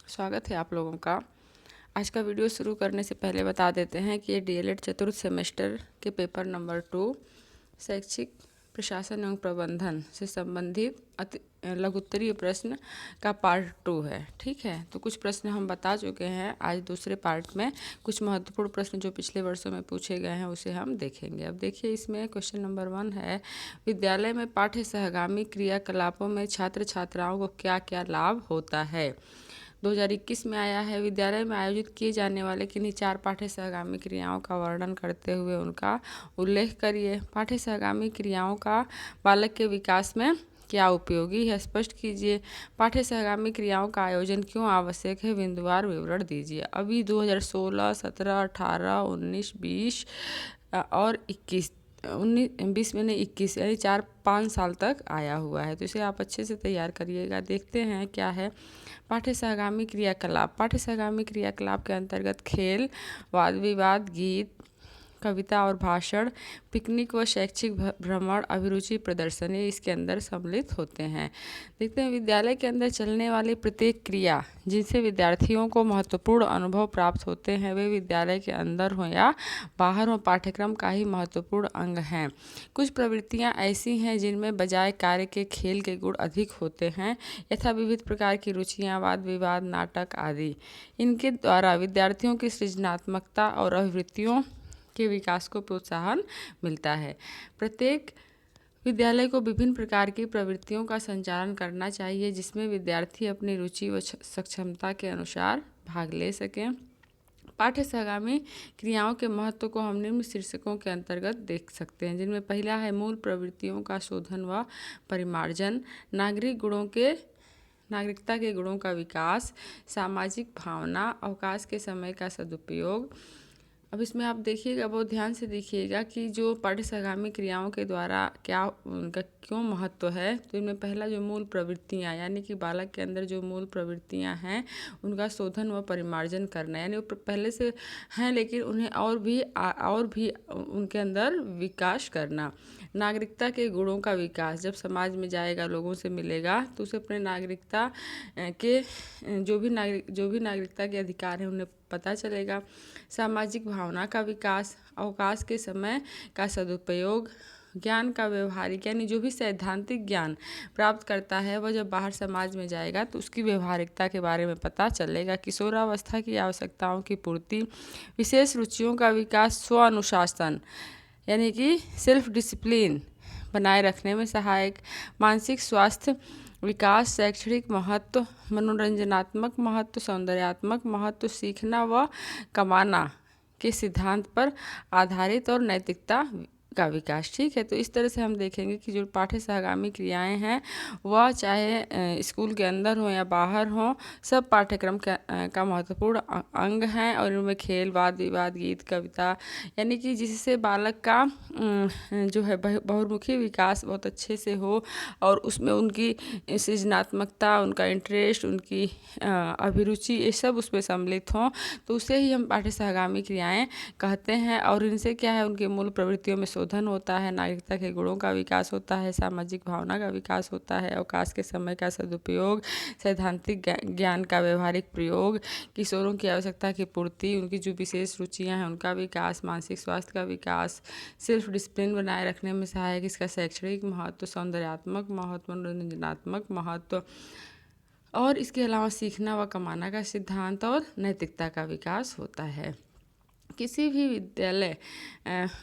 स्वागत है आप लोगों का। आज का वीडियो शुरू करने से पहले बता देते हैं कि ये डीएलएड चतुर्थ सेमेस्टर के पेपर नंबर 2 शैक्षिक प्रशासन एवं प्रबंधन से संबंधित लघुत्तरीय प्रश्न का पार्ट 2 है। ठीक है, तो कुछ प्रश्न हम बता चुके हैं। आज दूसरे पार्ट में कुछ महत्वपूर्ण प्रश्न जो पिछले वर्षों में पूछे गए हैं उसे हम देखेंगे। अब देखिए, इसमें क्वेश्चन नंबर 1 है, विद्यालय में पाठ्य सहगामी क्रियाकलापों में छात्र छात्राओं को क्या क्या लाभ होता है। 2021 में आया है, विद्यालय में आयोजित किए जाने वाले किन्हीं 4 पाठ्य सहगामी क्रियाओं का वर्णन करते हुए उनका उल्लेख करिए। पाठ्य सहगामी क्रियाओं का बालक के विकास में क्या उपयोगी है, स्पष्ट कीजिए। पाठ्य सहगामी क्रियाओं का आयोजन क्यों आवश्यक है, बिंदुवार विवरण दीजिए। अभी 2016, 17, 18, 19, 20 और 21 20 में नहीं 21 यानी 4-5 साल तक आया हुआ है, तो इसे आप अच्छे से तैयार करिएगा। देखते हैं क्या है पाठ्य सहगामी क्रियाकलाप। पाठ्य सहगामी क्रियाकलाप के अंतर्गत खेल, वाद विवाद, गीत, कविता और भाषण, पिकनिक व शैक्षिक भ्रमण, अभिरुचि प्रदर्शनी इसके अंदर सम्मिलित होते हैं। देखते हैं, विद्यालय के अंदर चलने वाली प्रत्येक क्रिया जिनसे विद्यार्थियों को महत्वपूर्ण अनुभव प्राप्त होते हैं वे विद्यालय के अंदर हो या बाहर हो पाठ्यक्रम का ही महत्वपूर्ण अंग हैं। कुछ प्रवृत्तियां ऐसी हैं जिनमें बजाय कार्य के खेल के गुण अधिक होते हैं, यथा विविध प्रकार की रुचियां, वाद विवाद, नाटक आदि। इनके द्वारा विद्यार्थियों की सृजनात्मकता और अभिवृत्तियों के विकास को प्रोत्साहन मिलता है। प्रत्येक विद्यालय को विभिन्न प्रकार की प्रवृत्तियों का संचालन करना चाहिए जिसमें विद्यार्थी अपनी रुचि व सक्षमता के अनुसार भाग ले सकें। पाठ्य सहगामी क्रियाओं के महत्व को हम निम्न शीर्षकों के अंतर्गत देख सकते हैं, जिनमें पहला है मूल प्रवृत्तियों का शोधन व परिमार्जन, नागरिकता के गुणों का विकास, सामाजिक भावना, अवकाश के समय का सदुपयोग। अब इसमें आप देखिएगा, बहुत ध्यान से देखिएगा कि जो पाठ्य सहगामी क्रियाओं के द्वारा क्या उनका क्यों महत्व है। तो इनमें पहला जो मूल प्रवृत्तियाँ यानी कि बालक के अंदर जो मूल प्रवृत्तियाँ हैं उनका शोधन व परिमार्जन करना, यानी वो पहले से हैं लेकिन उन्हें और भी उनके अंदर विकास करना। नागरिकता के गुणों का विकास, जब समाज में जाएगा, लोगों से मिलेगा तो उसे अपने नागरिकता के जो भी नागरिकता के अधिकार हैं उन्हें पता चलेगा। सामाजिक भावना का विकास, अवकाश के समय का सदुपयोग, ज्ञान का व्यवहारिक यानी जो भी सैद्धांतिक ज्ञान प्राप्त करता है वह जब बाहर समाज में जाएगा तो उसकी व्यवहारिकता के बारे में पता चलेगा। किशोरावस्था की आवश्यकताओं की पूर्ति, विशेष रुचियों का विकास, स्व अनुशासन यानी कि सेल्फ डिसिप्लिन बनाए रखने में सहायक, मानसिक स्वास्थ्य विकास, शैक्षणिक महत्व, मनोरंजनात्मक महत्व, सौंदर्यात्मक महत्व, सीखना व कमाना के सिद्धांत पर आधारित और नैतिकता का विकास। ठीक है, तो इस तरह से हम देखेंगे कि जो पाठ्य सहगामी क्रियाएं हैं वह चाहे स्कूल के अंदर हो या बाहर हो, सब पाठ्यक्रम का महत्वपूर्ण अंग हैं और इनमें खेल, वाद विवाद, गीत, कविता यानी कि जिससे बालक का जो है बहुमुखी विकास बहुत अच्छे से हो और उसमें उनकी सृजनात्मकता, उनका इंटरेस्ट, उनकी अभिरुचि ये सब उसमें सम्मिलित हों, तो उसे ही हम पाठ्य सहगामी क्रियाएं कहते हैं। और इनसे क्या है, उनके मूल प्रवृत्तियों में शोधन होता है, नागरिकता के गुणों का विकास होता है, सामाजिक भावना का विकास होता है, अवकाश के समय का सदुपयोग, सैद्धांतिक ज्ञान का व्यवहारिक प्रयोग, किशोरों की आवश्यकता की पूर्ति, उनकी जो विशेष रुचियाँ हैं उनका विकास, मानसिक स्वास्थ्य का विकास, सेल्फ डिसिप्लिन बनाए रखने में सहायक, इसका शैक्षणिक महत्व, सौंदर्यात्मक महत्व, मनोरंजनात्मक महत्व और इसके अलावा सीखना व कमाना का सिद्धांत और नैतिकता का विकास होता है। किसी भी विद्यालय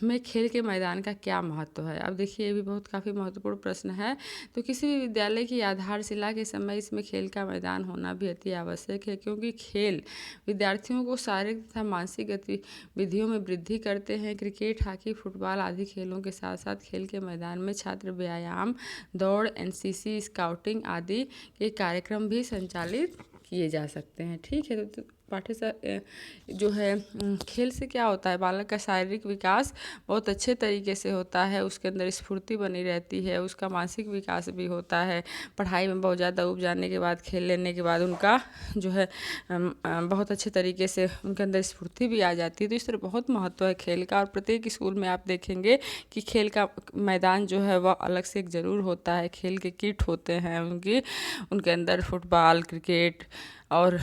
में खेल के मैदान का क्या महत्व है। अब देखिए, ये भी काफ़ी महत्वपूर्ण प्रश्न है। तो किसी भी विद्यालय की आधारशिला के समय इसमें खेल का मैदान होना भी अति आवश्यक है, क्योंकि खेल विद्यार्थियों को शारीरिक तथा मानसिक गतिविधियों में वृद्धि करते हैं। क्रिकेट, हॉकी, फुटबॉल आदि खेलों के साथ साथ खेल के मैदान में छात्र व्यायाम, दौड़, एनसीसी, स्काउटिंग आदि के कार्यक्रम भी संचालित किए जा सकते हैं। ठीक है, तो जो है खेल से क्या होता है, बालक का शारीरिक विकास बहुत अच्छे तरीके से होता है, उसके अंदर स्फूर्ति बनी रहती है, उसका मानसिक विकास भी होता है। पढ़ाई में बहुत ज़्यादा उब जाने के बाद, खेल लेने के बाद उनका जो है बहुत अच्छे तरीके से उनके अंदर स्फूर्ति भी आ जाती है। तो इस तरह बहुत महत्व है खेल का। और प्रत्येक स्कूल में आप देखेंगे कि खेल का मैदान जो है वह अलग से एक ज़रूर होता है। खेल के किट होते हैं उनके अंदर फुटबॉल, क्रिकेट और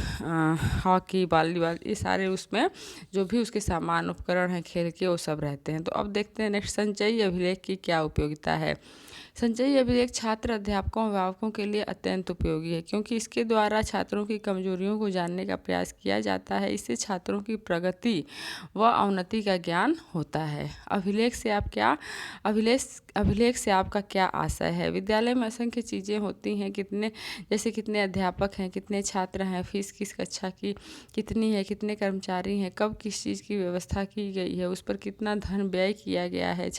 हॉकी, वॉलीबॉल, ये सारे उसमें जो भी उसके सामान उपकरण हैं खेल के वो सब रहते हैं। तो अब देखते हैं नेक्स्ट, संचयी अभिलेख की क्या उपयोगिता है। संचयी अभिलेख छात्र, अध्यापकों, अभिभावकों के लिए अत्यंत उपयोगी है, क्योंकि इसके द्वारा छात्रों की कमजोरियों को जानने का प्रयास किया जाता है। इससे छात्रों की प्रगति व अवनति का ज्ञान होता है। अभिलेख से आपका क्या आशय है। विद्यालय में असंख्य चीज़ें होती हैं, जैसे कितने अध्यापक हैं, कितने छात्र हैं, फीस किस कक्षा की कितनी है, कितने कर्मचारी हैं, कब किस चीज़ की व्यवस्था की गई है, उस पर कितना धन व्यय किया गया है,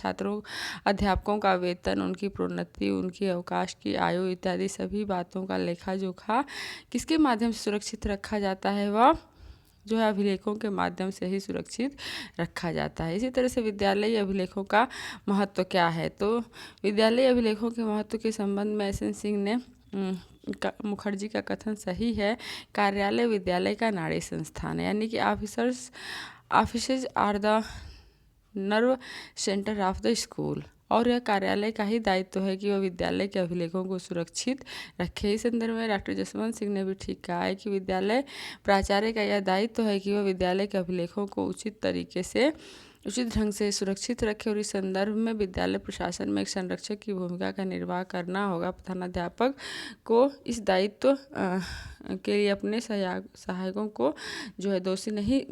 अध्यापकों का वेतन, उनकी प्रोन्नति, उनकी अवकाश की आयु इत्यादि सभी बातों का लेखा जोखा किसके माध्यम से सुरक्षित रखा जाता है, वह जो है अभिलेखों के माध्यम से ही सुरक्षित रखा जाता है। इसी तरह से विद्यालयी अभिलेखों का महत्व क्या है। तो विद्यालयी अभिलेखों के महत्व के संबंध में एस.एन. सिंह ने मुखर्जी का कथन सही है। कार्यालय विद्यालय का नाड़ी संस्थान है, यानी कि offices are the nerve centre of the school, और यह कार्यालय का ही दायित्व है कि वह विद्यालय के अभिलेखों को सुरक्षित रखे। इस संदर्भ में डॉक्टर जसवंत सिंह ने भी ठीक कहा है कि विद्यालय प्राचार्य का यह दायित्व है कि वह विद्यालय के अभिलेखों को उचित ढंग से सुरक्षित रखे, और इस संदर्भ में विद्यालय प्रशासन में एक संरक्षक की भूमिका का निर्वाह करना होगा। प्रधानाध्यापक को इस दायित्व के लिए अपने सहायकों को जो है दोषी नहीं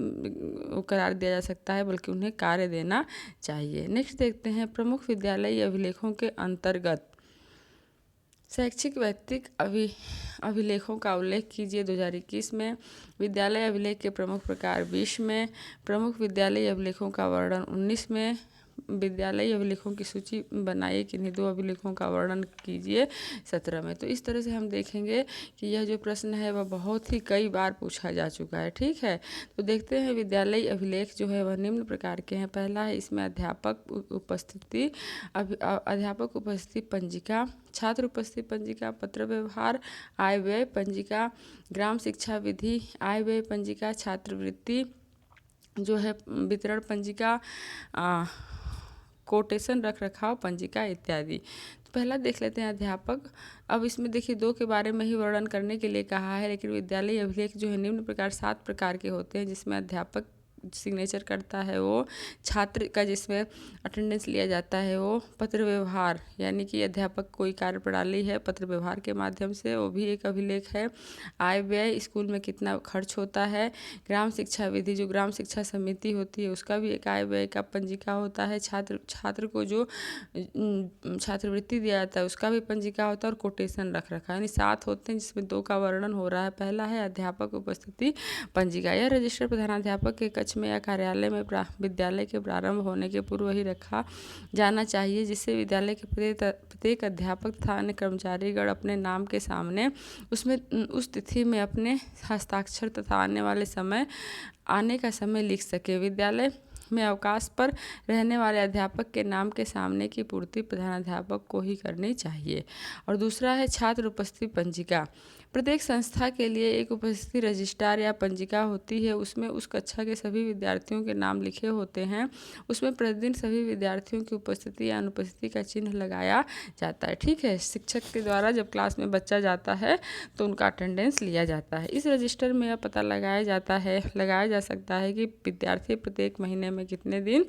करार दिया जा सकता है, बल्कि उन्हें कार्य देना चाहिए। नेक्स्ट देखते हैं, प्रमुख विद्यालयी अभिलेखों के अंतर्गत शैक्षिक वैयक्तिक अभिलेखों का उल्लेख कीजिए। 2021 में विद्यालय अभिलेख के प्रमुख प्रकार 20 में, प्रमुख विद्यालयी अभिलेखों का वर्णन 19 में, विद्यालयी अभिलेखों की सूची बनाइए, किन्हीं 2 अभिलेखों का वर्णन कीजिए 17 में। तो इस तरह से हम देखेंगे कि यह जो प्रश्न है वह बहुत ही कई बार पूछा जा चुका है। ठीक है, तो देखते हैं विद्यालयी अभिलेख जो है वह निम्न प्रकार के हैं। पहला है, इसमें अध्यापक उपस्थिति पंजिका, छात्र उपस्थिति पंजिका, पत्र व्यवहार, आय व्यय पंजिका, ग्राम शिक्षा विधि, आय व्यय पंजिका, छात्रवृत्ति जो है वितरण पंजिका, कोटेशन रख रखाव पंजिका इत्यादि। तो पहला देख लेते हैं अध्यापक। अब इसमें देखिए 2 के बारे में ही वर्णन करने के लिए कहा है, लेकिन विद्यालयी अभिलेख जो है निम्न प्रकार 7 प्रकार के होते हैं, जिसमें अध्यापक सिग्नेचर करता है वो, छात्र का जिसमें अटेंडेंस लिया जाता है वो, पत्र व्यवहार यानी कि अध्यापक कोई कार्य प्रणाली है पत्र व्यवहार के माध्यम से, वो भी एक अभिलेख है। आय व्यय, स्कूल में कितना खर्च होता है। ग्राम शिक्षा विधि, जो ग्राम शिक्षा समिति होती है उसका भी एक आय व्यय का पंजिका होता है। छात्र को जो छात्रवृत्ति दिया जाता है उसका भी पंजिका होता है, और कोटेशन रख रखा है, यानी 7 होते हैं, जिसमें 2 का वर्णन हो रहा है। पहला है अध्यापक उपस्थिति पंजिका। यह रजिस्टर प्रधानाध्यापक के कक्ष में या कार्यालय में विद्यालय के प्रारंभ होने के पूर्व ही रखा जाना चाहिए, जिससे विद्यालय के प्रत्येक अध्यापक तथा अन्य कर्मचारीगण अपने नाम के सामने उसमें उस तिथि में अपने हस्ताक्षर तथा आने का समय लिख सके। विद्यालय में अवकाश पर रहने वाले अध्यापक के नाम के सामने की पूर्ति प्रधानाध्यापक को ही करनी चाहिए। और दूसरा है छात्र उपस्थिति पंजिका। प्रत्येक संस्था के लिए एक उपस्थिति रजिस्ट्रार या पंजिका होती है, उसमें उस कक्षा के सभी विद्यार्थियों के नाम लिखे होते हैं। उसमें प्रतिदिन सभी विद्यार्थियों की उपस्थिति या अनुपस्थिति का चिन्ह लगाया जाता है। ठीक है, शिक्षक के द्वारा जब क्लास में बच्चा जाता है तो उनका अटेंडेंस लिया जाता है। इस रजिस्टर में यह पता लगाया जा सकता है कि विद्यार्थी प्रत्येक महीने में कितने दिन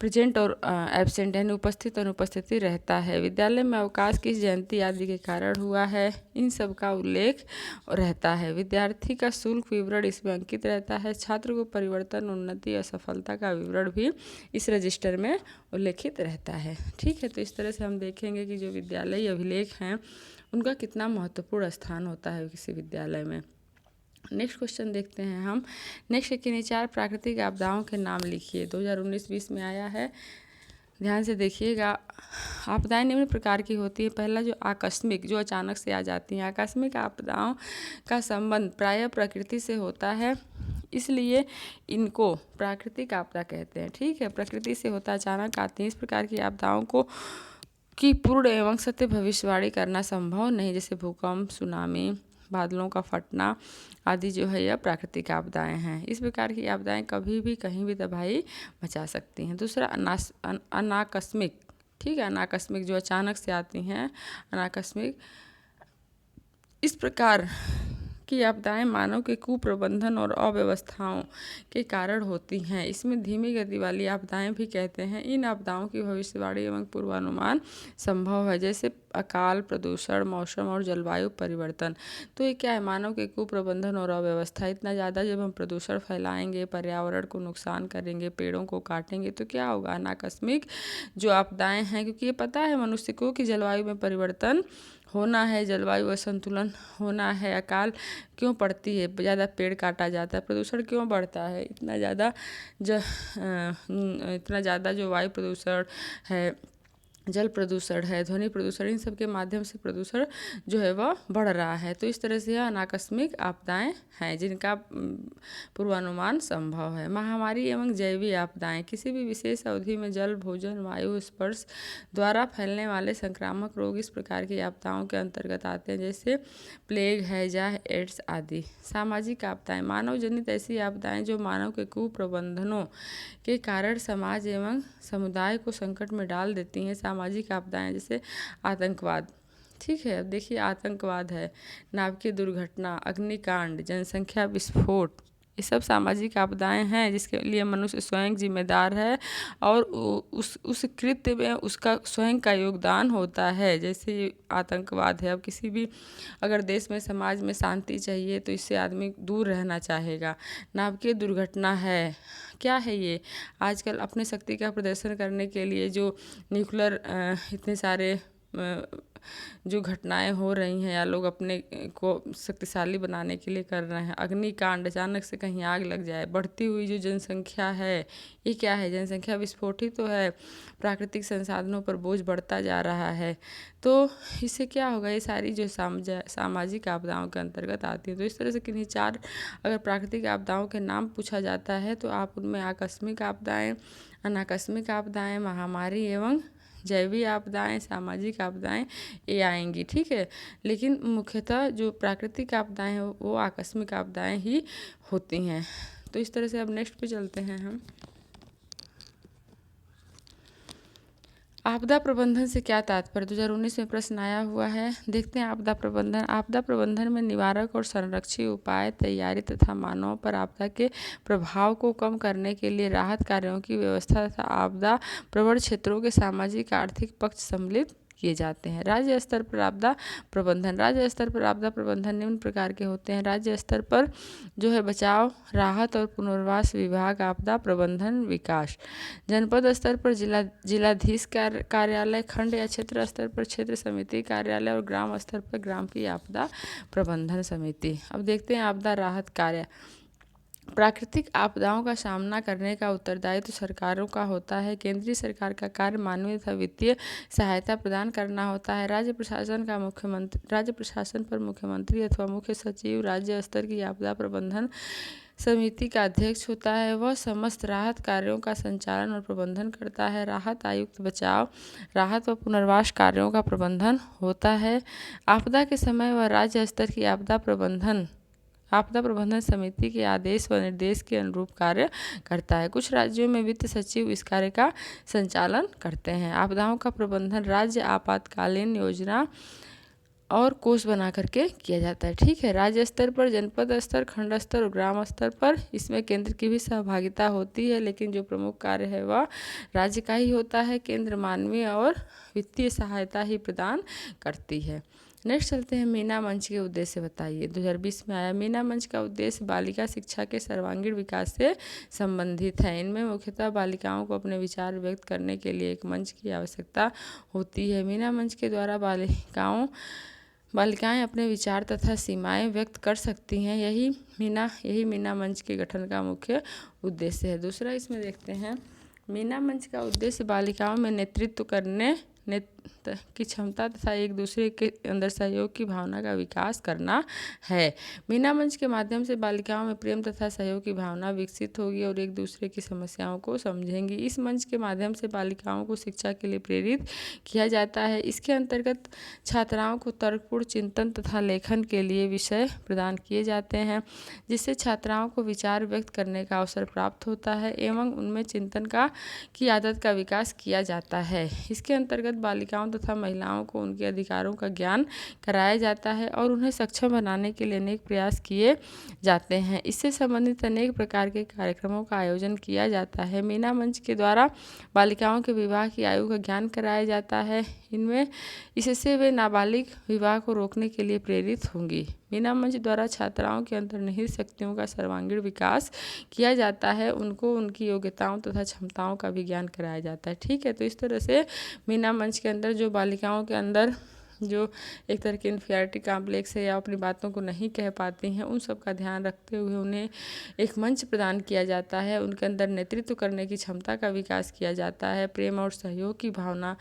प्रेजेंट और एब्सेंट यानी उपस्थित और अनुपस्थिति रहता है। विद्यालय में अवकाश किस जयंती आदि के कारण हुआ है, इन सब का उल्लेख रहता है। विद्यार्थी का शुल्क विवरण इसमें अंकित रहता है। छात्र को परिवर्तन, उन्नति और सफलता का विवरण भी इस रजिस्टर में उल्लेखित रहता है। ठीक है, तो इस तरह से हम देखेंगे कि जो विद्यालयी अभिलेख हैं उनका कितना महत्वपूर्ण स्थान होता है किसी विद्यालय में। नेक्स्ट क्वेश्चन देखते हैं हम। नेक्स्ट किन्हीं 4 प्राकृतिक आपदाओं के नाम लिखिए। 2019-20 में आया है, ध्यान से देखिएगा। आपदाएं निम्न प्रकार की होती है। पहला जो आकस्मिक, जो अचानक से आ जाती हैं। आकस्मिक आपदाओं का संबंध प्रायः प्रकृति से होता है, इसलिए इनको प्राकृतिक आपदा कहते हैं। ठीक है, प्रकृति से होता अचानक आती है। इस प्रकार की आपदाओं की पूर्ण एवं सत्य भविष्यवाणी करना संभव नहीं, जैसे भूकंप, सुनामी, बादलों का फटना आदि जो है यह प्राकृतिक आपदाएं हैं। इस प्रकार की आपदाएं कभी भी कहीं भी तबाही मचा सकती हैं। दूसरा अनाकस्मिक। ठीक है, अनाकस्मिक जो अचानक से आती हैं, अनाकस्मिक। इस प्रकार कि आपदाएं मानव के कुप्रबंधन और अव्यवस्थाओं के कारण होती हैं। इसमें धीमी गति वाली आपदाएं भी कहते हैं। इन आपदाओं की भविष्यवाणी एवं पूर्वानुमान संभव है, जैसे अकाल, प्रदूषण, मौसम और जलवायु परिवर्तन। तो ये क्या है, मानव के कुप्रबंधन और अव्यवस्था। इतना ज़्यादा जब हम प्रदूषण फैलाएंगे, पर्यावरण को नुकसान करेंगे, पेड़ों को काटेंगे, तो क्या होगा, आकस्मिक जो आपदाएं हैं, क्योंकि ये पता है मनुष्य को कि जलवायु में परिवर्तन होना है, जलवायु असंतुलन होना है। अकाल क्यों पड़ती है, ज़्यादा पेड़ काटा जाता है, प्रदूषण क्यों बढ़ता है, इतना ज़्यादा जो वायु प्रदूषण है, जल प्रदूषण है, ध्वनि प्रदूषण, इन सब के माध्यम से प्रदूषण जो है वह बढ़ रहा है। तो इस तरह से यह अनाकस्मिक आपदाएं हैं जिनका पूर्वानुमान संभव है। महामारी एवं जैविक आपदाएं, किसी भी विशेष अवधि में जल, भोजन, वायु, स्पर्श द्वारा फैलने वाले संक्रामक रोग इस प्रकार की आपदाओं के अंतर्गत आते हैं, जैसे प्लेग, हैजा, एड्स आदि। सामाजिक आपदाएं, मानव जनित ऐसी आपदाएं जो मानव के कुप्रबंधनों के कारण समाज एवं समुदाय को संकट में डाल देती हैं। सामाजिक आपदाएं जैसे आतंकवाद, ठीक है। अब देखिए, आतंकवाद है, नाभिकीय दुर्घटना, अग्निकांड, जनसंख्या विस्फोट, ये सब सामाजिक आपदाएं हैं जिसके लिए मनुष्य स्वयं जिम्मेदार है और उस कृत्य में उसका स्वयं का योगदान होता है। जैसे आतंकवाद है, अब किसी भी अगर देश में, समाज में शांति चाहिए तो इससे आदमी दूर रहना चाहेगा। नाभिकीय दुर्घटना है, क्या है ये, आजकल अपने शक्ति का प्रदर्शन करने के लिए जो न्यूक्लियर इतने सारे जो घटनाएं हो रही हैं या लोग अपने को शक्तिशाली बनाने के लिए कर रहे हैं। अग्निकांड, अचानक से कहीं आग लग जाए। बढ़ती हुई जो जनसंख्या है, ये क्या है, जनसंख्या विस्फोट ही तो है। प्राकृतिक संसाधनों पर बोझ बढ़ता जा रहा है, तो इससे क्या होगा, ये सारी जो सामाजिक आपदाओं के अंतर्गत आती है। तो इस तरह से किन्हीं 4 अगर प्राकृतिक आपदाओं के नाम पूछा जाता है तो आप उनमें आकस्मिक आपदाएं, अनाकस्मिक आपदाएं, महामारी एवं जैविक आपदाएं, सामाजिक आपदाएं ये आएंगी, ठीक है। लेकिन मुख्यतः जो प्राकृतिक आपदाएं हैं वो आकस्मिक आपदाएं ही होती हैं। तो इस तरह से अब नेक्स्ट पे चलते हैं हम। आपदा प्रबंधन से क्या तात्पर्य, 2019 में प्रश्न आया हुआ है। देखते हैं आपदा प्रबंधन। आपदा प्रबंधन में निवारक और संरक्षी उपाय, तैयारी तथा मानवों पर आपदा के प्रभाव को कम करने के लिए राहत कार्यों की व्यवस्था तथा आपदा प्रवण क्षेत्रों के सामाजिक आर्थिक पक्ष सम्मिलित किए जाते हैं। राज्य स्तर पर आपदा प्रबंधन, राज्य स्तर पर आपदा प्रबंधन निम्न प्रकार के होते हैं। राज्य स्तर पर जो है बचाव, राहत और पुनर्वास विभाग, आपदा प्रबंधन विकास। जनपद स्तर पर जिलाधीश कार्यालय, खंड या क्षेत्र स्तर पर क्षेत्र समिति कार्यालय और ग्राम स्तर पर ग्राम की आपदा प्रबंधन समिति। अब देखते हैं आपदा राहत कार्य। प्राकृतिक आपदाओं का सामना करने का उत्तरदायित्व सरकारों का होता है। केंद्रीय सरकार का कार्य मानवीय तथा वित्तीय सहायता प्रदान करना होता है। राज्य प्रशासन पर मुख्यमंत्री अथवा मुख्य सचिव राज्य स्तर की आपदा प्रबंधन समिति का अध्यक्ष होता है। वह समस्त राहत कार्यों का संचालन और प्रबंधन करता है। राहत आयुक्त बचाव, राहत व पुनर्वास कार्यों का प्रबंधन होता है। आपदा के समय वह राज्य स्तर की आपदा प्रबंधन समिति के आदेश व निर्देश के अनुरूप कार्य करता है। कुछ राज्यों में वित्त सचिव इस कार्य का संचालन करते हैं। आपदाओं का प्रबंधन राज्य आपातकालीन योजना और कोष बना करके किया जाता है, ठीक है। राज्य स्तर पर, जनपद स्तर, खंड स्तर और ग्राम स्तर पर इसमें केंद्र की भी सहभागिता होती है, लेकिन जो प्रमुख कार्य है वह राज्य का ही होता है। केंद्र मानवीय और वित्तीय सहायता ही प्रदान करती है। नेक्स्ट चलते हैं, मीना मंच के उद्देश्य बताइए। 2020 में आया। मीना मंच का उद्देश्य बालिका शिक्षा के सर्वांगीण विकास से संबंधित है। इनमें मुख्यतः बालिकाओं को अपने विचार व्यक्त करने के लिए एक मंच की आवश्यकता होती है। मीना मंच के द्वारा बालिकाएं अपने विचार तथा सीमाएं व्यक्त कर सकती हैं। यही मीना मंच के गठन का मुख्य उद्देश्य है। दूसरा इसमें देखते हैं, मीना मंच का उद्देश्य बालिकाओं में नेतृत्व करने की क्षमता तथा एक दूसरे के अंदर सहयोग की भावना का विकास करना है। मीना मंच के माध्यम से बालिकाओं में प्रेम तथा सहयोग की भावना विकसित होगी और एक दूसरे की समस्याओं को समझेंगी। इस मंच के माध्यम से बालिकाओं को शिक्षा के लिए प्रेरित किया जाता है। इसके अंतर्गत छात्राओं को तर्कपूर्ण चिंतन तथा लेखन के लिए विषय प्रदान किए जाते हैं, जिससे छात्राओं को विचार व्यक्त करने का अवसर प्राप्त होता है एवं उनमें चिंतन की आदत का विकास किया जाता है। इसके अंतर्गत बालिकाओं तथा महिलाओं को उनके अधिकारों का ज्ञान कराया जाता है और उन्हें सक्षम बनाने के लिए अनेक प्रयास किए जाते हैं। इससे संबंधित अनेक प्रकार के कार्यक्रमों का आयोजन किया जाता है। मीना मंच के द्वारा बालिकाओं के विवाह की आयु का ज्ञान कराया जाता है। इससे वे नाबालिग विवाह को रोकने के लिए प्रेरित होंगी। मीना मंच द्वारा छात्राओं के अंतर्निहित शक्तियों का सर्वांगीण विकास किया जाता है। उनको उनकी योग्यताओं तथा क्षमताओं का भी ज्ञान कराया जाता है। ठीक है, तो इस तरह से मीना मंच के अंदर जो बालिकाओं के अंदर जो एक तरह के इन्फीरियरिटी कॉम्प्लेक्स है या अपनी बातों को नहीं कह पाती हैं, उन सब का ध्यान रखते हुए उन्हें एक मंच प्रदान किया जाता है। उनके अंदर नेतृत्व करने की क्षमता का विकास किया जाता है। प्रेम और सहयोग की भावना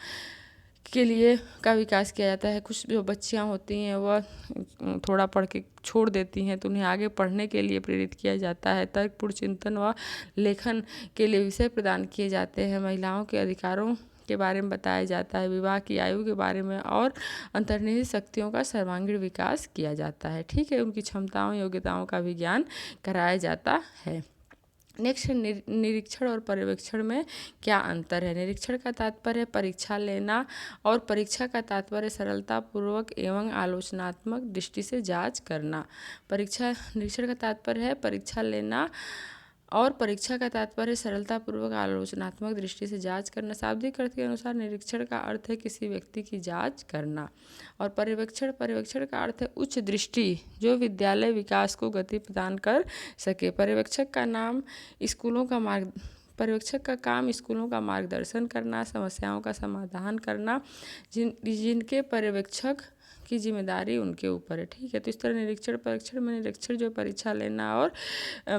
के लिए का विकास किया जाता है। कुछ जो बच्चियां होती हैं वह थोड़ा पढ़ के छोड़ देती हैं, तो उन्हें आगे पढ़ने के लिए प्रेरित किया जाता है। तर्कपूर्ण चिंतन व लेखन के लिए विषय प्रदान किए जाते हैं। महिलाओं के अधिकारों के बारे में बताया जाता है। विवाह की आयु के बारे में और अंतर्निहित शक्तियों का सर्वांगीण विकास किया जाता है। ठीक है, उनकी क्षमताओं योग्यताओं का भी ज्ञान कराया जाता है। नेक्स्ट, निरीक्षण और पर्यवेक्षण में क्या अंतर है। निरीक्षण का तात्पर्य है परीक्षा लेना और परीक्षा का तात्पर्य सरलतापूर्वक एवं आलोचनात्मक दृष्टि से जांच करना। निरीक्षण का तात्पर्य है परीक्षा लेना और परीक्षा का तात्पर्य सरलतापूर्वक आलोचनात्मक दृष्टि से जांच करना। शाब्दिक अर्थ के अनुसार निरीक्षण का अर्थ है किसी व्यक्ति की जांच करना और पर्यवेक्षण का अर्थ है उच्च दृष्टि जो विद्यालय विकास को गति प्रदान कर सके। पर्यवेक्षक का काम स्कूलों का मार्गदर्शन करना, समस्याओं का समाधान करना, जिनके पर्यवेक्षक की जिम्मेदारी उनके ऊपर है। ठीक है, तो इस तरह निरीक्षण जो परीक्षा लेना और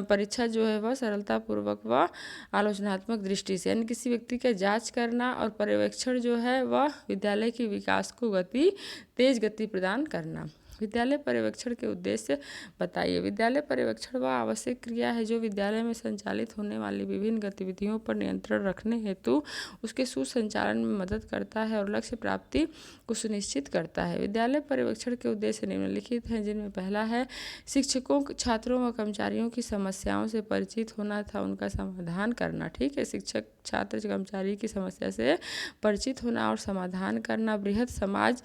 परीक्षा जो है वह सरलतापूर्वक व आलोचनात्मक दृष्टि से यानी किसी व्यक्ति का जांच करना और पर्यवेक्षण जो है वह विद्यालय के विकास को तेज गति प्रदान करना। विद्यालय पर्यवेक्षण के उद्देश्य बताइए। विद्यालय पर्यवेक्षण वह आवश्यक क्रिया है जो विद्यालय में संचालित होने वाली विभिन्न गतिविधियों पर नियंत्रण रखने हेतु उसके सुसंचालन में मदद करता है और लक्ष्य प्राप्ति को सुनिश्चित करता है। विद्यालय पर्यवेक्षण के उद्देश्य निम्नलिखित हैं, जिनमें पहला है शिक्षकों, छात्रों व कर्मचारियों की समस्याओं से परिचित होना तथा उनका समाधान करना। ठीक है, शिक्षक, छात्र, कर्मचारी की समस्या से परिचित होना और समाधान करना। बृहद समाज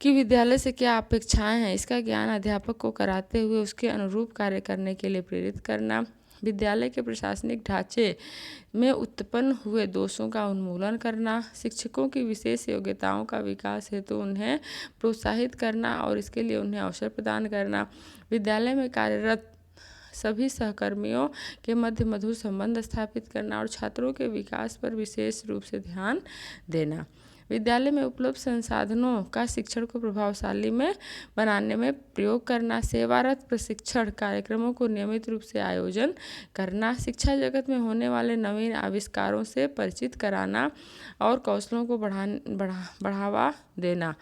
कि विद्यालय से क्या अपेक्षाएं हैं, इसका ज्ञान अध्यापक को कराते हुए उसके अनुरूप कार्य करने के लिए प्रेरित करना। विद्यालय के प्रशासनिक ढांचे में उत्पन्न हुए दोषों का उन्मूलन करना। शिक्षकों की विशेष योग्यताओं का विकास हेतु उन्हें प्रोत्साहित करना और इसके लिए उन्हें अवसर प्रदान करना। विद्यालय में कार्यरत सभी सहकर्मियों के मध्य मधुर संबंध स्थापित करना और छात्रों के विकास पर विशेष रूप से ध्यान देना। विद्यालय में उपलब्ध संसाधनों का शिक्षण को प्रभावशाली में बनाने में प्रयोग करना। सेवारत प्रशिक्षण कार्यक्रमों को नियमित रूप से आयोजन करना। शिक्षा जगत में होने वाले नवीन आविष्कारों से परिचित कराना और कौशलों को बढ़ावा देना।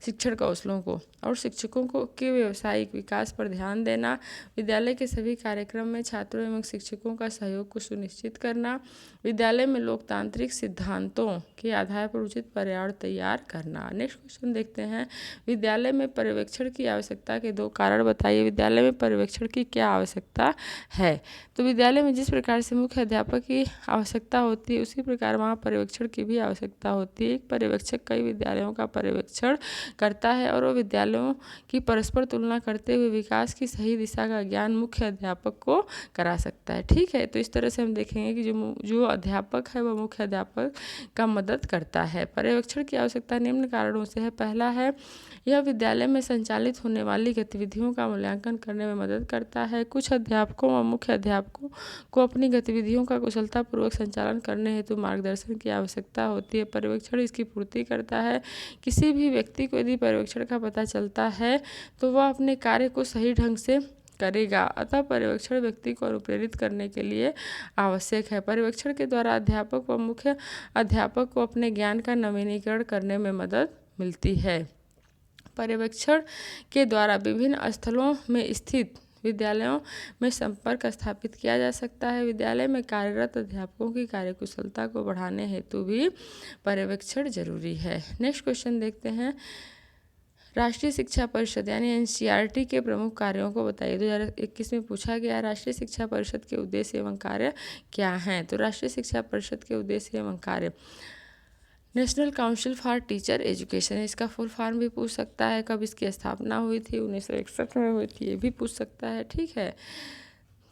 शिक्षण कौशलों को और शिक्षकों के व्यावसायिक विकास पर ध्यान देना। विद्यालय के सभी कार्यक्रम में छात्रों एवं शिक्षकों का सहयोग को सुनिश्चित करना। विद्यालय में लोकतांत्रिक सिद्धांतों के आधार पर उचित पर्यावरण तैयार करना। नेक्स्ट क्वेश्चन देखते हैं, विद्यालय में पर्यवेक्षण की आवश्यकता के 2 कारण बताइए। विद्यालय में पर्यवेक्षण की क्या आवश्यकता है। तो विद्यालय में जिस प्रकार से मुख्य अध्यापक की आवश्यकता होती है उसी प्रकार वहाँ पर्यवेक्षण की भी आवश्यकता होती है। एक पर्यवेक्षक कई विद्यालयों का पर्यवेक्षण करता है और वह विद्यालयों की परस्पर तुलना करते हुए विकास की सही दिशा का ज्ञान मुख्य अध्यापक को करा सकता है। ठीक है, तो इस तरह से हम देखेंगे कि जो अध्यापक है वह मुख्य अध्यापक का मदद करता है। पर्यवेक्षण की आवश्यकता निम्न कारणों से है। पहला है यह विद्यालय में संचालित होने वाली गतिविधियों का मूल्यांकन करने में मदद करता है। कुछ अध्यापकों व मुख्य अध्यापकों को अपनी गतिविधियों का कुशलतापूर्वक संचालन करने हेतु मार्गदर्शन की आवश्यकता होती है। पर्यवेक्षण इसकी पूर्ति करता है। किसी भी व्यक्ति को यदि पर्यवेक्षण का पता चलता है तो वह अपने कार्य को सही ढंग से करेगा। अतः पर्यवेक्षण व्यक्ति को अनुप्रेरित करने के लिए आवश्यक है। पर्यवेक्षण के द्वारा अध्यापक व मुख्य अध्यापक को अपने ज्ञान का नवीनीकरण करने में मदद मिलती है। पर्यवेक्षण के द्वारा विभिन्न स्थलों में स्थित विद्यालयों में संपर्क स्थापित किया जा सकता है। विद्यालय में कार्यरत अध्यापकों की कार्यकुशलता को बढ़ाने हेतु भी पर्यवेक्षण जरूरी है। नेक्स्ट क्वेश्चन देखते हैं, राष्ट्रीय शिक्षा परिषद यानी एनसीईआरटी के प्रमुख कार्यों को बताइए। 2021 में पूछा गया राष्ट्रीय शिक्षा परिषद के उद्देश्य एवं कार्य क्या हैं। तो राष्ट्रीय शिक्षा परिषद के उद्देश्य एवं कार्य national council for teacher education, इसका फुल फॉर्म भी पूछ सकता है। कब इसकी स्थापना हुई थी? 1961 में हुई थी, ये भी पूछ सकता है। ठीक है,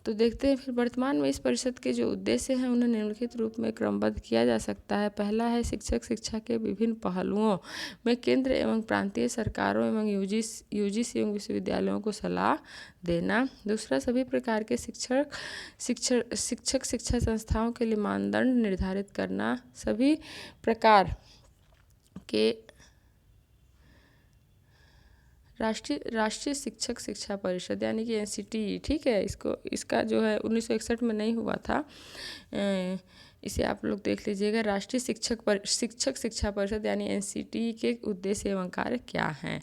तो देखते हैं फिर वर्तमान में इस परिषद के जो उद्देश्य हैं उन्हें निम्नलिखित रूप में क्रमबद्ध किया जा सकता है। पहला है शिक्षक शिक्षा के विभिन्न पहलुओं में केंद्र एवं प्रांतीय सरकारों एवं यूजीसी एवं विश्वविद्यालयों को सलाह देना। दूसरा, सभी प्रकार के शिक्षक शिक्षा संस्थाओं के लिए मानदंड निर्धारित करना। सभी प्रकार के राष्ट्रीय शिक्षक शिक्षा परिषद यानी कि एनसीटी, ठीक है, इसका जो है 1961 में नहीं हुआ था। इसे आप लोग देख लीजिएगा। राष्ट्रीय शिक्षक शिक्षा परिषद यानी एनसीटी के उद्देश्य एवं कार्य क्या हैं,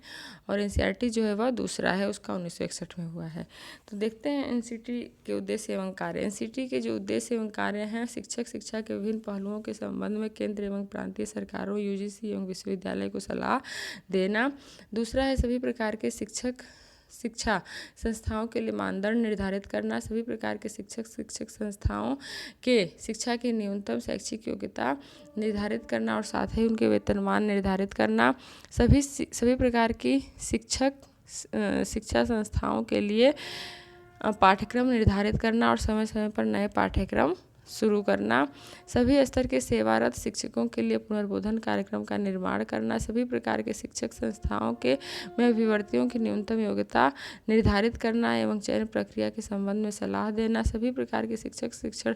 और एनसीईआरटी जो है वह दूसरा है, उसका 1961 में हुआ है। तो देखते हैं एनसीटी के उद्देश्य एवं कार्य। एनसीटी के जो उद्देश्य एवं कार्य हैं, शिक्षक शिक्षा के विभिन्न पहलुओं के संबंध में केंद्र एवं प्रांतीय सरकारों, यूजीसी एवं विश्वविद्यालय को सलाह देना। दूसरा है सभी प्रकार के शिक्षा संस्थाओं के लिए मानदंड निर्धारित करना। सभी प्रकार के शिक्षक संस्थाओं के शिक्षा की न्यूनतम शैक्षिक योग्यता निर्धारित करना और साथ ही उनके वेतनमान निर्धारित करना। सभी प्रकार की शिक्षा संस्थाओं के लिए पाठ्यक्रम निर्धारित करना और समय समय पर नए पाठ्यक्रम शुरू करना। सभी स्तर के सेवारत शिक्षकों के लिए पुनर्बोधन कार्यक्रम का निर्माण करना। सभी प्रकार के शिक्षक संस्थाओं के में अभिवर्तियों की न्यूनतम योग्यता निर्धारित करना एवं चयन प्रक्रिया के संबंध में सलाह देना। सभी प्रकार के शिक्षण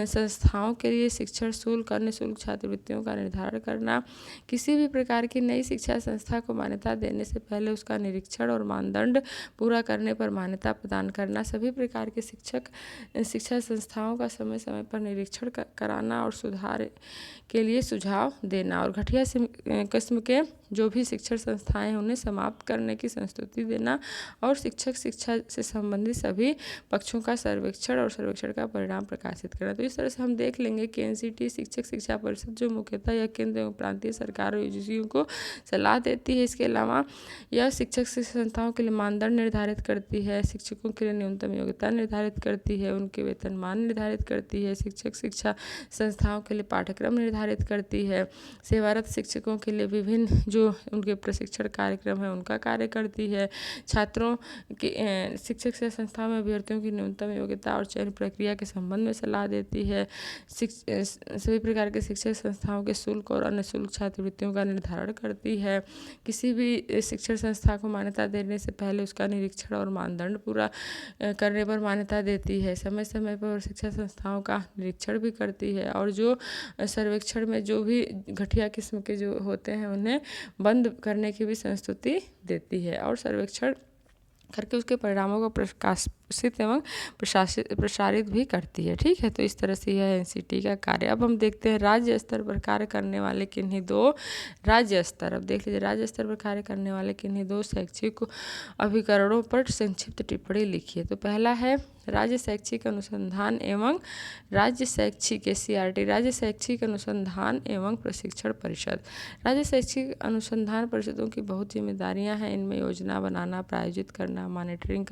संस्थाओं के लिए शिक्षण शुल्क, अन्य शुल्क, छात्रवृत्तियों का निर्धारण करना। किसी भी प्रकार की नई शिक्षा संस्था को मान्यता देने से पहले उसका निरीक्षण और मानदंड पूरा करने पर मान्यता प्रदान करना। सभी प्रकार के शिक्षा संस्थाओं का समय समय पर निरीक्षण कराना और सुधार के लिए सुझाव देना, और घटिया किस्म के जो भी शिक्षण संस्थाएं हैं उन्हें समाप्त करने की संस्तुति देना, और शिक्षक शिक्षा से संबंधित सभी पक्षों का सर्वेक्षण और सर्वेक्षण का परिणाम प्रकाशित करना। तो इस तरह से हम देख लेंगे कि एनसीटी शिक्षक शिक्षा परिषद जो मुख्यतः यह केंद्र एवं प्रांतीय सरकारों यूजीसी को सलाह देती है। इसके अलावा यह शिक्षक शिक्षा संस्थाओं के लिए मानदंड निर्धारित करती है, शिक्षकों के लिए न्यूनतम योग्यता निर्धारित करती है, उनके वेतनमान निर्धारित करती है, शिक्षक शिक्षा संस्थाओं के लिए पाठ्यक्रम निर्धारित करती है, सेवारत शिक्षकों के लिए विभिन्न जो उनके प्रशिक्षण कार्यक्रम है उनका कार्य करती है, छात्रों की शिक्षक शिक्षा संस्थाओं में अभ्यर्थियों की न्यूनतम योग्यता और चयन प्रक्रिया के संबंध में सलाह देती है, सभी प्रकार के शिक्षक संस्थाओं के शुल्क और अन्य शुल्क छात्रवृत्तियों का निर्धारण करती है, किसी भी शिक्षण संस्था को मान्यता देने से पहले उसका निरीक्षण और मानदंड पूरा करने पर मान्यता देती है, समय समय पर शिक्षा संस्थाओं का निरीक्षण भी करती है, और जो सर्वेक्षण में जो भी घटिया किस्म के जो होते हैं उन्हें बंद करने की भी संस्तुति देती है, और सर्वेक्षण करके उसके परिणामों को प्रकाशित एवं प्रसारित भी करती है। ठीक है, तो इस तरह से यह एनसीटी का कार्य। अब हम देखते हैं राज्य स्तर पर कार्य करने वाले किन्हीं दो राज्य स्तर। अब देख लीजिए, राज्य स्तर पर कार्य करने वाले किन्हीं दो शैक्षिक अभिकरणों पर संक्षिप्त टिप्पणी लिखिए। तो पहला है राज्य शैक्षिक अनुसंधान एवं राज्य शैक्षिक एससीईआरटी, राज्य शैक्षिक अनुसंधान एवं प्रशिक्षण परिषद। राज्य शैक्षिक अनुसंधान परिषदों की बहुत जिम्मेदारियां हैं। इनमें योजना बनाना, प्रायोजित करना, मॉनिटरिंग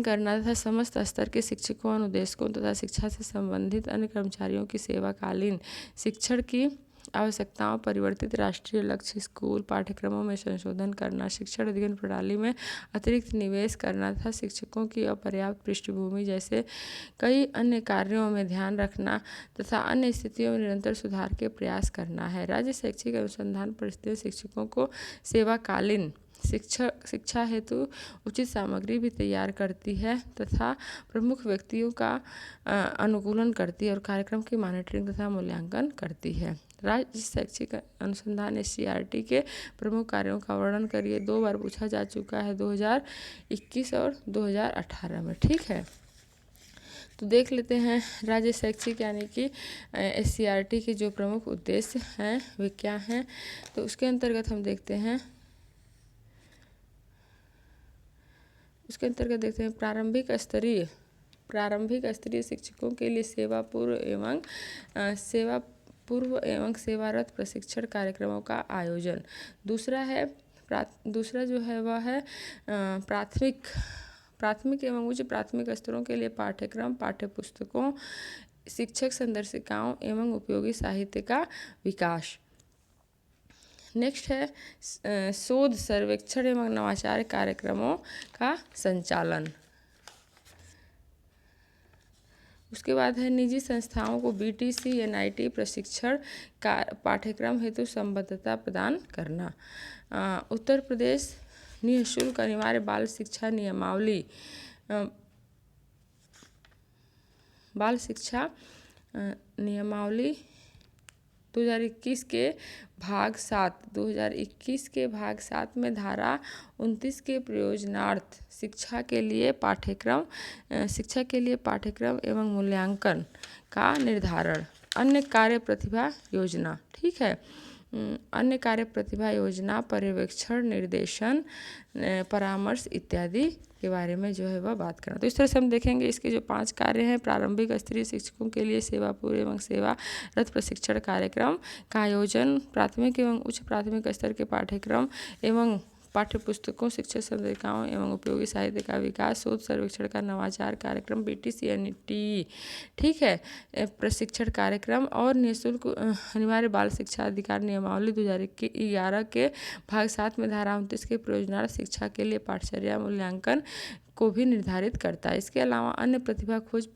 करना तथा समस्त स्तर के शिक्षकों, अनुदेशकों तथा शिक्षा से संबंधित अन्य कर्मचारियों की सेवाकालीन शिक्षण की आवश्यकताओं, परिवर्तित राष्ट्रीय लक्ष्य, स्कूल पाठ्यक्रमों में संशोधन करना, शिक्षण अध्ययन प्रणाली में अतिरिक्त निवेश करना तथा शिक्षकों की अपर्याप्त पृष्ठभूमि जैसे कई अन्य कार्यों में ध्यान रखना तथा अन्य स्थितियों में निरंतर सुधार के प्रयास करना है। राज्य शैक्षिक अनुसंधान परिषदें शिक्षकों को सेवाकालीन शिक्षा हेतु उचित सामग्री भी तैयार करती है तथा प्रमुख व्यक्तियों का अनुकूलन करती है और कार्यक्रम की मॉनिटरिंग तथा मूल्यांकन करती है। राज्य शैक्षिक अनुसंधान एससीईआरटी के प्रमुख कार्यों का वर्णन करिए। 2 बार पूछा जा चुका है, 2021 और 2018 में। ठीक है, तो देख लेते हैं राज्य शैक्षिक यानी कि एससीईआरटी के जो प्रमुख उद्देश्य हैं वे क्या हैं। तो उसके अंतर्गत हम देखते हैं, देखते हैं प्रारंभिक स्तरीय शिक्षकों के लिए सेवा पूर्व एवं सेवारत प्रशिक्षण कार्यक्रमों का आयोजन। दूसरा जो है वह है प्राथमिक एवं उच्च प्राथमिक स्तरों के लिए पाठ्यक्रम, पाठ्यपुस्तकों शिक्षक संदर्शिकाओं एवं उपयोगी साहित्य का विकास। नेक्स्ट है शोध सर्वेक्षण एवं नवाचार कार्यक्रमों का संचालन। उसके बाद है निजी संस्थाओं को BTC NIT प्रशिक्षण का पाठ्यक्रम हेतु संबद्धता प्रदान करना। उत्तर प्रदेश निःशुल्क अनिवार्य बाल शिक्षा नियमावली नियमावली 2021 के भाग 7 में धारा 29 के प्रयोजनार्थ शिक्षा के लिए पाठ्यक्रम एवं मूल्यांकन का निर्धारण। अन्य कार्य प्रतिभा योजना, ठीक है, अन्य कार्य प्रतिभा योजना, पर्यवेक्षण, निर्देशन, परामर्श इत्यादि के बारे में जो है वह बात करना। तो इस तरह से हम देखेंगे इसके जो 5 कार्य हैं। प्रारंभिक स्तरीय शिक्षकों के लिए सेवापूर्व एवं सेवारत प्रशिक्षण कार्यक्रम का आयोजन, प्राथमिक एवं उच्च प्राथमिक स्तर के पाठ्यक्रम एवं पाठ्य पुस्तकों, शिक्षक संदर्शिकाओं एवं उपयोगी साहित्य का विकास, शोध सर्वेक्षण का नवाचार कार्यक्रम, BTC NIT, ठीक है, प्रशिक्षण कार्यक्रम और निःशुल्क अनिवार्य बाल शिक्षा अधिकार नियमावली 2011 के भाग 7 में धारा 29 के प्रयोजनार्थ शिक्षा के लिए पाठचर्या मूल्यांकन को भी निर्धारित करता है। इसके अलावा अन्य प्रतिभा खोज,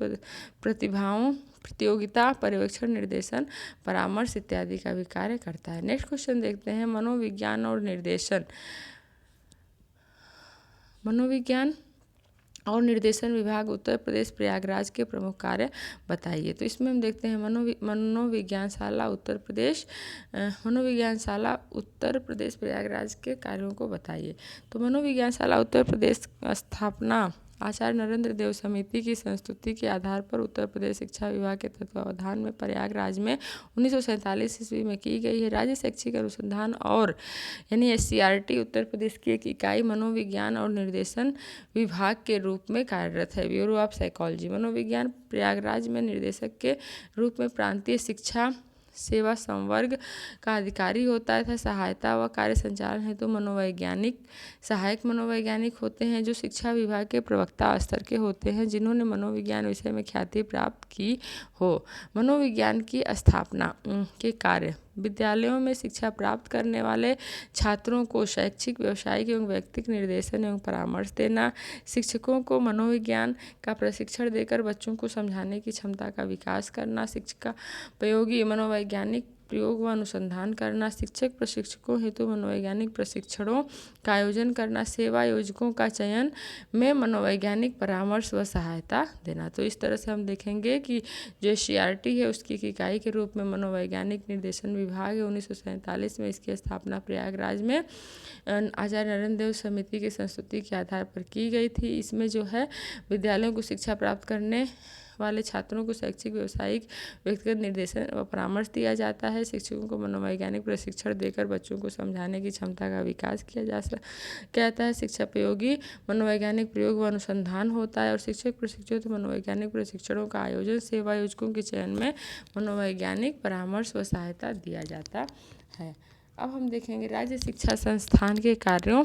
प्रतिभाओं, प्रतियोगिता, पर्यवेक्षण, निर्देशन, परामर्श इत्यादि का भी कार्य करता है। नेक्स्ट क्वेश्चन देखते हैं, मनोविज्ञान और निर्देशन। मनोविज्ञान और निर्देशन विभाग उत्तर प्रदेश प्रयागराज के प्रमुख कार्य बताइए। तो इसमें हम देखते हैं मनोविज्ञानशाला उत्तर प्रदेश प्रयागराज के कार्यों को बताइए। तो मनोविज्ञानशाला उत्तर प्रदेश स्थापना आचार्य नरेंद्र देव समिति की संस्तुति के आधार पर उत्तर प्रदेश शिक्षा विभाग के तत्वावधान में प्रयागराज में 1947 ईस्वी में की गई है। राज्य शैक्षिक अनुसंधान और यानी SCRT उत्तर प्रदेश की एक इकाई मनोविज्ञान और निर्देशन विभाग के रूप में कार्यरत है। ब्यूरो ऑफ साइकोलॉजी मनोविज्ञान प्रयागराज में निर्देशक के रूप में प्रांतीय शिक्षा सेवा संवर्ग का अधिकारी होता है तथा सहायता व कार्य संचालन हेतु सहायक मनोवैज्ञानिक होते हैं, जो शिक्षा विभाग के प्रवक्ता स्तर के होते हैं, जिन्होंने मनोविज्ञान विषय में ख्याति प्राप्त की हो। मनोविज्ञान की स्थापना के कार्य विद्यालयों में शिक्षा प्राप्त करने वाले छात्रों को शैक्षिक, व्यावसायिक एवं व्यक्तिगत निर्देशन एवं परामर्श देना, शिक्षकों को मनोविज्ञान का प्रशिक्षण देकर बच्चों को समझाने की क्षमता का विकास करना, शिक्षा प्रयोगी मनोवैज्ञानिक प्रयोग व अनुसंधान करना, शिक्षक प्रशिक्षकों हेतु मनोवैज्ञानिक प्रशिक्षणों का आयोजन करना, सेवा योजकों का चयन में मनोवैज्ञानिक परामर्श व सहायता देना। तो इस तरह से हम देखेंगे कि जो SCRT है उसकी इकाई के रूप में मनोवैज्ञानिक निर्देशन विभाग है। 1947 में इसकी स्थापना प्रयागराज में आचार्य नरेंद्र देव समिति की संस्तुति के आधार पर की गई थी। इसमें जो है विद्यालयों को शिक्षा प्राप्त करने वाले छात्रों को शैक्षिक, व्यावसायिक, व्यक्तिगत निर्देशन व परामर्श दिया जाता है। शिक्षकों को मनोवैज्ञानिक प्रशिक्षण देकर बच्चों को समझाने की क्षमता का विकास किया जाता है। शिक्षा प्रयोगी मनोवैज्ञानिक प्रयोग व अनुसंधान होता है और शिक्षक प्रशिक्षित मनोवैज्ञानिक प्रशिक्षणों का आयोजन, सेवा योजकों के चयन में मनोवैज्ञानिक परामर्श व सहायता दिया जाता है। अब हम देखेंगे राज्य शिक्षा संस्थान के कार्यों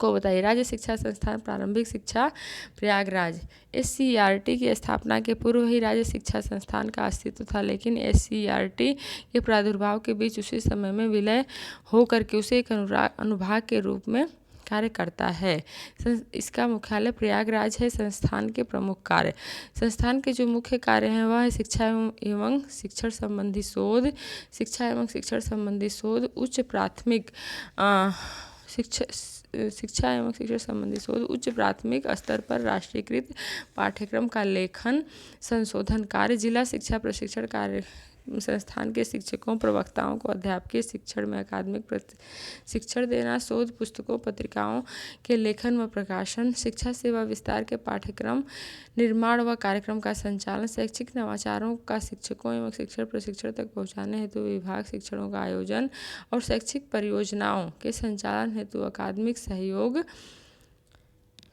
को बताइए। राज्य शिक्षा संस्थान प्रारंभिक शिक्षा प्रयागराज। SCRT की स्थापना के पूर्व ही राज्य शिक्षा संस्थान का अस्तित्व था, लेकिन SCRT के प्रादुर्भाव के बीच उसी समय में विलय होकर के उसे एक अनुभाग के रूप में कार्य करता है। इसका मुख्यालय प्रयागराज है। संस्थान के प्रमुख कार्य, संस्थान के जो मुख्य कार्य हैं वह है शिक्षा एवं शिक्षण संबंधी शोध, उच्च प्राथमिक शिक्षा एवं शिक्षण संबंधी शोध, उच्च प्राथमिक स्तर पर राष्ट्रीयकृत पाठ्यक्रम का लेखन संशोधन कार्य, जिला शिक्षा प्रशिक्षण कार्य, संस्थान के शिक्षकों प्रवक्ताओं को अध्यापकीय शिक्षण में अकादमिक शिक्षण देना, शोध पुस्तकों पत्रिकाओं के लेखन व प्रकाशन, शिक्षा सेवा विस्तार के पाठ्यक्रम निर्माण व कार्यक्रम का संचालन, शैक्षिक नवाचारों का शिक्षकों एवं शिक्षण प्रशिक्षण तक पहुँचाने हेतु विभाग शिक्षणों का आयोजन और शैक्षिक परियोजनाओं के संचालन हेतु अकादमिक सहयोग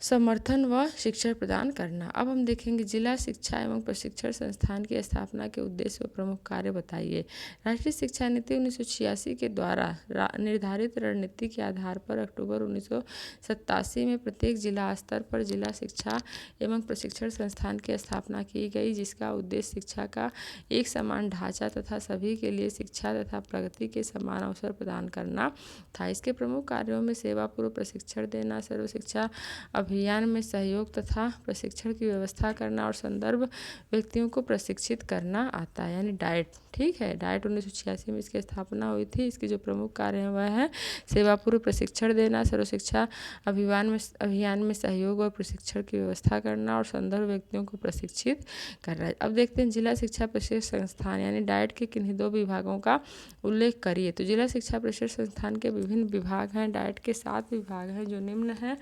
समर्थन व शिक्षण प्रदान करना। अब हम देखेंगे जिला शिक्षा एवं प्रशिक्षण संस्थान की स्थापना के उद्देश्य व प्रमुख कार्य बताइए। राष्ट्रीय शिक्षा नीति 1986 के द्वारा निर्धारित रणनीति के आधार पर अक्टूबर 1987 में प्रत्येक जिला स्तर पर जिला शिक्षा एवं प्रशिक्षण संस्थान की स्थापना की गई, जिसका उद्देश्य शिक्षा का एक समान ढांचा तथा सभी के लिए शिक्षा तथा प्रगति के समान अवसर प्रदान करना था। इसके प्रमुख कार्यों में सेवा पूर्व प्रशिक्षण देना, सर्व शिक्षा अभियान में सहयोग तथा प्रशिक्षण की व्यवस्था करना और संदर्भ व्यक्तियों को प्रशिक्षित करना आता है, यानी डाइट। ठीक है, डाइट 1986 में इसकी स्थापना हुई थी। इसके जो प्रमुख कार्य हैं वह है सेवा पूर्व प्रशिक्षण देना, सर्व शिक्षा अभियान में सहयोग और प्रशिक्षण की व्यवस्था करना और संदर्भ व्यक्तियों को प्रशिक्षित करना। अब देखते हैं जिला शिक्षा प्रशिक्षण संस्थान यानी डाइट के किन्हीं 2 विभागों का उल्लेख करिए। तो जिला शिक्षा प्रशिक्षण संस्थान के विभिन्न विभाग हैं। डाइट के 7 विभाग हैं जो निम्न हैं।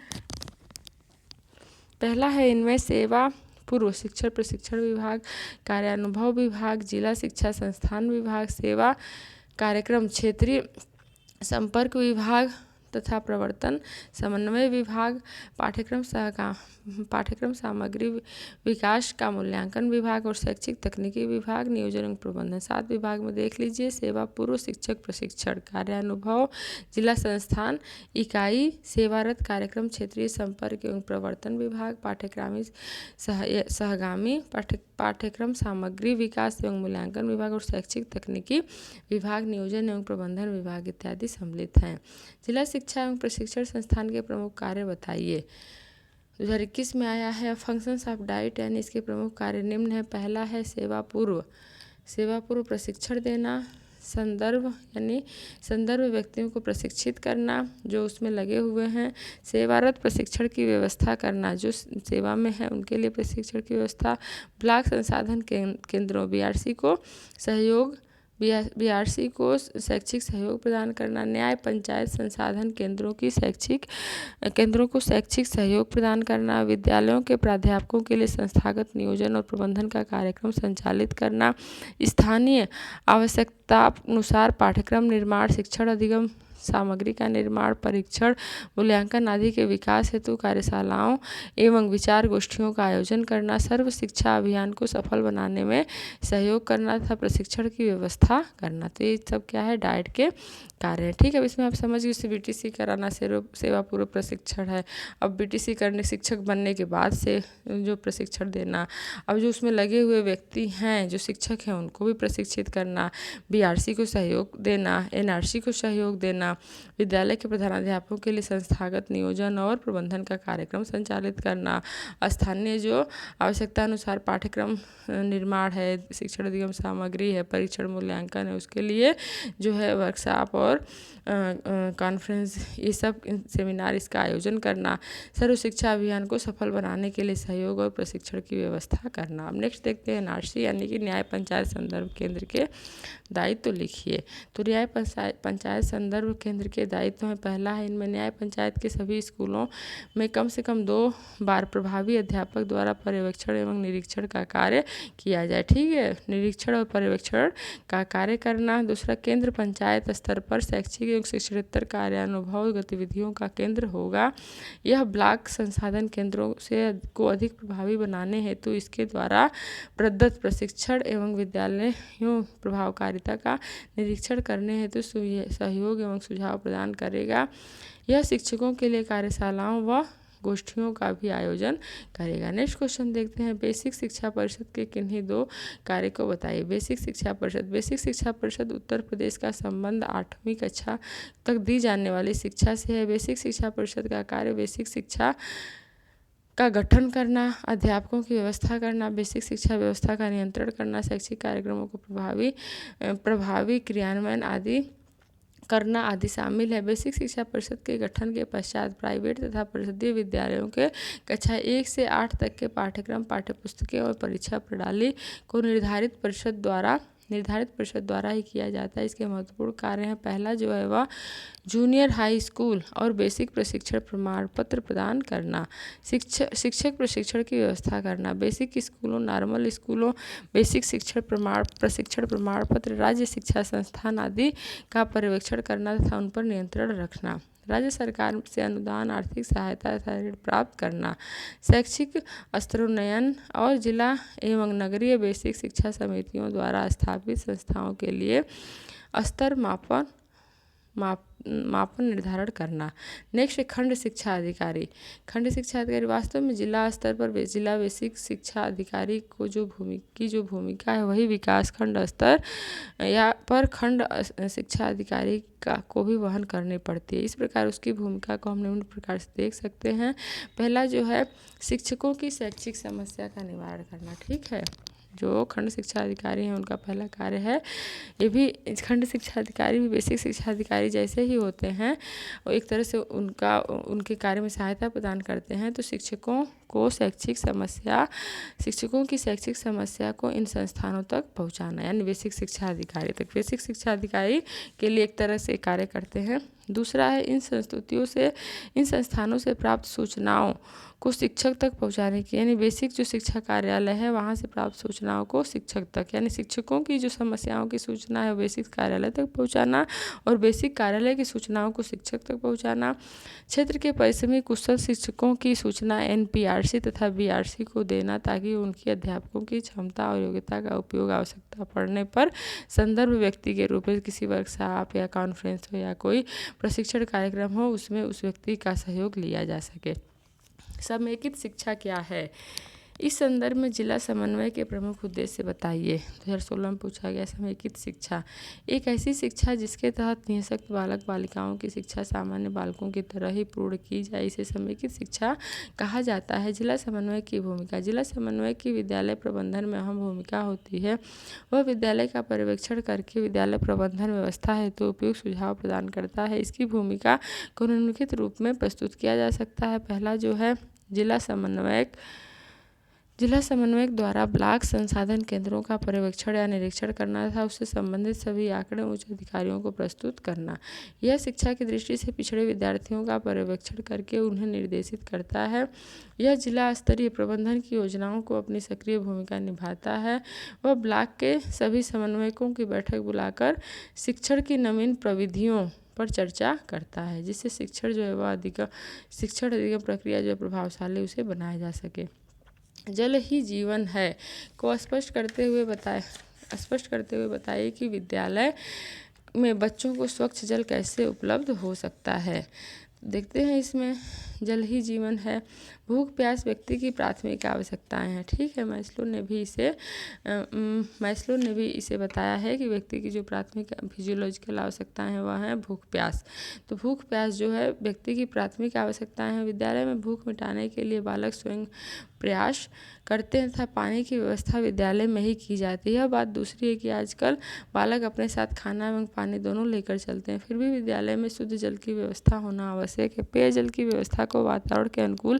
पहला है इनमें सेवा पूर्व शिक्षण प्रशिक्षण विभाग, कार्यानुभव विभाग, जिला शिक्षा संस्थान विभाग, सेवा कार्यक्रम क्षेत्रीय संपर्क विभाग तथा प्रवर्तन समन्वय विभाग, पाठ्यक्रम सामग्री विकास का मूल्यांकन विभाग और शैक्षिक तकनीकी विभाग, नियोजन एवं प्रबंधन। 7 विभाग में देख लीजिए। सेवा पूर्व शिक्षक प्रशिक्षण, कार्यानुभव जिला संस्थान इकाई, सेवारत कार्यक्रम क्षेत्रीय संपर्क एवं प्रवर्तन विभाग, पाठ्यक्रमी सहगामी पाठ्यक्रम सामग्री विकास एवं मूल्यांकन विभाग और शैक्षिक तकनीकी विभाग, नियोजन एवं प्रबंधन विभाग इत्यादि सम्मिलित हैं। जिला शिक्षा एवं प्रशिक्षण संस्थान के प्रमुख कार्य बताइए। 2021 में आया है फंक्शंस ऑफ डाइट, यानी इसके प्रमुख कार्य निम्न है। पहला है सेवा पूर्व प्रशिक्षण देना, संदर्भ व्यक्तियों को प्रशिक्षित करना जो उसमें लगे हुए हैं, सेवारत प्रशिक्षण की व्यवस्था करना जो सेवा में है उनके लिए प्रशिक्षण की व्यवस्था, ब्लॉक संसाधन केंद्रों BRC को शैक्षिक सहयोग प्रदान करना, न्याय पंचायत संसाधन केंद्रों को शैक्षिक सहयोग प्रदान करना, विद्यालयों के प्राध्यापकों के लिए संस्थागत नियोजन और प्रबंधन का कार्यक्रम संचालित करना, स्थानीय आवश्यकतानुसार पाठ्यक्रम निर्माण, शिक्षण अधिगम सामग्री का निर्माण, परीक्षण, मूल्यांकन आदि के विकास हेतु कार्यशालाओं एवं विचार गोष्ठियों का आयोजन करना, सर्व शिक्षा अभियान को सफल बनाने में सहयोग करना तथा प्रशिक्षण की व्यवस्था करना। तो ये सब क्या है, डाइट के कार्य हैं। ठीक है, अब इसमें आप समझिए BTC कराना सेवा पूर्व प्रशिक्षण है। अब BTC करने शिक्षक बनने के बाद से जो प्रशिक्षण देना, अब जो उसमें लगे हुए व्यक्ति हैं जो शिक्षक हैं उनको भी प्रशिक्षित करना, BRC को सहयोग देना, NRC को सहयोग देना, विद्यालय के प्रधानाध्यापकों के लिए संस्थागत नियोजन और प्रबंधन का कार्यक्रम संचालित करना, स्थानीय जो आवश्यकता अनुसार पाठ्यक्रम निर्माण है, शिक्षण अधिगम सामग्री है, परीक्षण मूल्यांकन है, उसके लिए जो है वर्कशॉप और कॉन्फ्रेंस, ये सब सेमिनार इसका आयोजन करना, सर्व शिक्षा अभियान को सफल बनाने के लिए सहयोग और प्रशिक्षण की व्यवस्था करना। अब नेक्स्ट देखते हैं NRC यानी कि न्याय पंचायत संदर्भ केंद्र के दायित्व लिखिए। तो न्याय पंचायत संदर्भ केंद्र के दायित्व में पहला है इनमें न्याय पंचायत के सभी स्कूलों में कम से कम 2 बार प्रभावी अध्यापक द्वारा पर्यवेक्षण एवं निरीक्षण का कार्य किया जाए। ठीक है, निरीक्षण और पर्यवेक्षण का कार्य करना। दूसरा, केंद्र पंचायत स्तर पर शैक्षिक एवं शिक्षणेतर कार्यानुभव गतिविधियों का केंद्र होगा। यह ब्लॉक संसाधन केंद्रों को अधिक प्रभावी बनाने हेतु इसके द्वारा प्रदत्त प्रशिक्षण एवं विद्यालयों प्रभावकारिता का निरीक्षण करने हेतु सहयोग एवं सुझाव प्रदान करेगा। यह शिक्षकों के लिए कार्यशालाओं व गोष्ठियों का भी आयोजन करेगा। नेक्स्ट क्वेश्चन देखते हैं, बेसिक शिक्षा परिषद के किन्हीं 2 कार्य को बताइए। बेसिक शिक्षा परिषद उत्तर प्रदेश का संबंध 8वीं कक्षा तक दी जाने वाली शिक्षा से है। बेसिक शिक्षा परिषद का कार्य बेसिक शिक्षा का गठन करना, अध्यापकों की व्यवस्था करना, बेसिक शिक्षा व्यवस्था का नियंत्रण करना, शैक्षिक कार्यक्रमों को प्रभावी क्रियान्वयन करना आदि शामिल है। बेसिक शिक्षा परिषद के गठन के पश्चात प्राइवेट तथा परिषदीय विद्यालयों के कक्षा 1 से 8 तक के पाठ्यक्रम, पाठ्यपुस्तकें और परीक्षा प्रणाली को निर्धारित परिषद द्वारा ही किया जाता है। इसके महत्वपूर्ण कार्य हैं। पहला जो है वह जूनियर हाई स्कूल और बेसिक प्रशिक्षण प्रमाण पत्र प्रदान करना, शिक्षक प्रशिक्षण की व्यवस्था करना, बेसिक स्कूलों, नॉर्मल स्कूलों बेसिक प्रशिक्षण प्रमाण पत्र, राज्य शिक्षा संस्थान आदि का पर्यवेक्षण करना तथा उन पर नियंत्रण रखना। राज्य सरकार से अनुदान, आर्थिक सहायता तथा ऋण प्राप्त करना, शैक्षिक स्तरोन्नयन और जिला एवं नगरीय बेसिक शिक्षा समितियों द्वारा स्थापित संस्थाओं के लिए स्तर मापन निर्धारण करना। नेक्स्ट, खंड शिक्षा अधिकारी। खंड शिक्षा अधिकारी वास्तव में जिला स्तर पर जिला बेसिक शिक्षा अधिकारी को जो भूमिका है वही विकास खंड स्तर या पर खंड शिक्षा अधिकारी को भी वहन करनी पड़ती है। इस प्रकार उसकी भूमिका को हम निम्न प्रकार से देख सकते हैं। पहला जो है शिक्षकों की शैक्षिक समस्या का निवारण करना। ठीक है, जो खंड शिक्षा अधिकारी हैं उनका पहला कार्य है। ये भी खंड शिक्षा अधिकारी भी बेसिक शिक्षा अधिकारी जैसे ही होते हैं, वो एक तरह से उनके कार्य में सहायता प्रदान करते हैं। तो शिक्षकों की शैक्षिक समस्या को इन संस्थानों तक पहुंचाना, यानी बेसिक शिक्षा अधिकारी तक। बेसिक शिक्षा अधिकारी के लिए एक तरह से कार्य करते हैं। दूसरा है इन संस्थानों से प्राप्त सूचनाओं को शिक्षक तक पहुंचाने की, यानी बेसिक जो शिक्षा कार्यालय है वहाँ से प्राप्त सूचनाओं को शिक्षक तक, यानी शिक्षकों की जो समस्याओं की सूचना है बेसिक कार्यालय तक पहुंचाना और बेसिक कार्यालय की सूचनाओं को शिक्षक तक पहुंचाना। क्षेत्र के परिश्रमी कुशल शिक्षकों की सूचना NPRC तथा BRC को देना, ताकि उनकी अध्यापकों की क्षमता और योग्यता का उपयोग आवश्यकता पड़ने पर संदर्भ व्यक्ति के रूप में किसी वर्कशॉप या कॉन्फ्रेंस हो या कोई प्रशिक्षण कार्यक्रम हो, उसमें उस व्यक्ति का सहयोग लिया जा सके। समेकित शिक्षा क्या है? इस संदर्भ में जिला समन्वय के प्रमुख उद्देश्य बताइए। 2016 में पूछा गया। समेकित शिक्षा एक ऐसी शिक्षा जिसके तहत निःशक्त बालक बालिकाओं की शिक्षा सामान्य बालकों की तरह ही पूर्ण की जाए, इसे समेकित शिक्षा कहा जाता है। जिला समन्वय की भूमिका। जिला समन्वय की विद्यालय प्रबंधन में अहम भूमिका होती है। वह विद्यालय का पर्यवेक्षण करके विद्यालय प्रबंधन व्यवस्था हेतु उपयुक्त सुझाव प्रदान करता है। इसकी भूमिका को निम्नलिखित रूप में प्रस्तुत किया जा सकता है। पहला जो है जिला समन्वयक द्वारा ब्लॉक संसाधन केंद्रों का पर्यवेक्षण या निरीक्षण करना तथा उससे संबंधित सभी आंकड़े उच्च अधिकारियों को प्रस्तुत करना। यह शिक्षा की दृष्टि से पिछड़े विद्यार्थियों का पर्यवेक्षण करके उन्हें निर्देशित करता है। यह जिला स्तरीय प्रबंधन की योजनाओं को अपनी सक्रिय भूमिका निभाता है। वह ब्लॉक के सभी समन्वयकों की बैठक बुलाकर शिक्षण की नवीन प्रविधियों पर चर्चा करता है, जिससे शिक्षण जो है वह अधिगम प्रक्रिया जो प्रभावशाली उसे बनाया जा सके। जल ही जीवन है को स्पष्ट करते हुए बताइए कि विद्यालय में बच्चों को स्वच्छ जल कैसे उपलब्ध हो सकता है। देखते हैं इसमें जल ही जीवन है। भूख प्यास व्यक्ति की प्राथमिक आवश्यकताएं हैं। ठीक है, मैस्लो ने भी इसे बताया है कि व्यक्ति की जो प्राथमिक फिजियोलॉजिकल आवश्यकताएं हैं वह है भूख प्यास। तो भूख प्यास जो है व्यक्ति की प्राथमिक आवश्यकताएं हैं। विद्यालय में भूख मिटाने के लिए बालक स्वयं प्रयास करते हैं तथा पानी की व्यवस्था विद्यालय में ही की जाती है। बात दूसरी है कि आजकल बालक अपने साथ खाना एवं पानी दोनों लेकर चलते हैं, फिर भी विद्यालय में शुद्ध जल की व्यवस्था होना आवश्यक है। पेयजल की व्यवस्था को वातावरण के अनुकूल